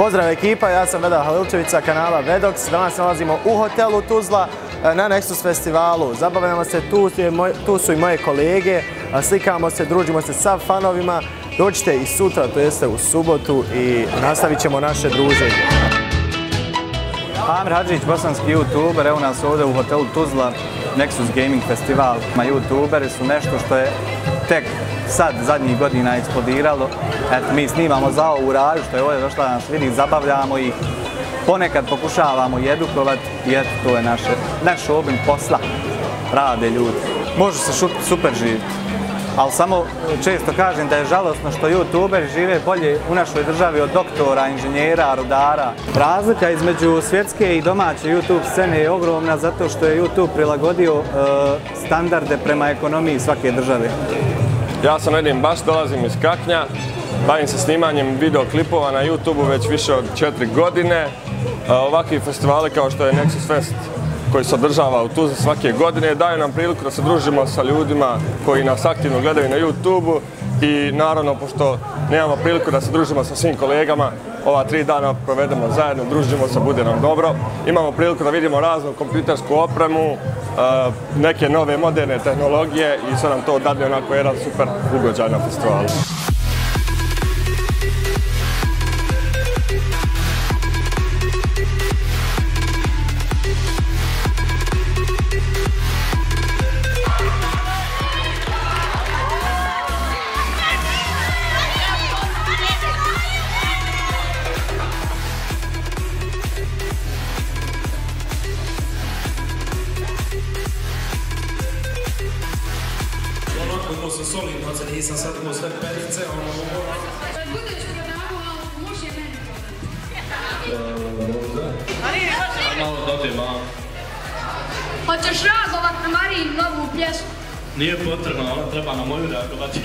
Pozdrav ekipa, ja sam Vedran Halilčević sa kanala Vedox. Danas se nalazimo u hotelu Tuzla na Nexus festivalu. Zabavljamo se, tu su i moje kolege, slikamo se, družimo se sa fanovima. Dođite i sutra, to jeste u subotu, i nastavit ćemo naše druženje. Amir Hadžić, bosanski youtuber, evo nas ovdje u hotelu Tuzla, Nexus Gaming Festival. Youtuberi su nešto što je tek sad zadnjih godina eksplodiralo. Eto, mi snimamo za ovu Raju što je ovdje došla da nas vidi, zabavljamo ih. Ponekad pokušavamo i edukovati i eto, to je naš obim posla. Rade ljudi. Može se super živjeti. Ali samo često kažem da je žalosno što youtuberi žive bolje u našoj državi od doktora, inženjera, rudara. Razlika između svjetske i domaće YouTube scene je ogromna zato što je YouTube prilagodio standarde prema ekonomiji svake države. Ja sam Edin Baš, dolazim iz Kaknja, bavim se snimanjem videoklipova na YouTube već više od 4 godine. Ovakvi festivali kao što je Nexus Fest, koji se održava u Tuzli svake godine, daju nam priliku da se družimo sa ljudima koji nas aktivno gledaju na YouTube-u i naravno, pošto nemamo priliku da se družimo sa svim kolegama, ova 3 dana provedemo zajedno, družimo se, bude nam dobro. Imamo priliku da vidimo raznu kompjutersku opremu, neke nove moderne tehnologije i sve nam to dadne onako jedan super ugođaj na festivalu. Odnosno solidno, sad nisam sad imao sve perice, Kad budeš prodavao, može meni prodati. Malo dođe, malo. Hoćeš reagovat na Marijin novu pjesmu? Nije potrebno, ona treba na moju reagovati.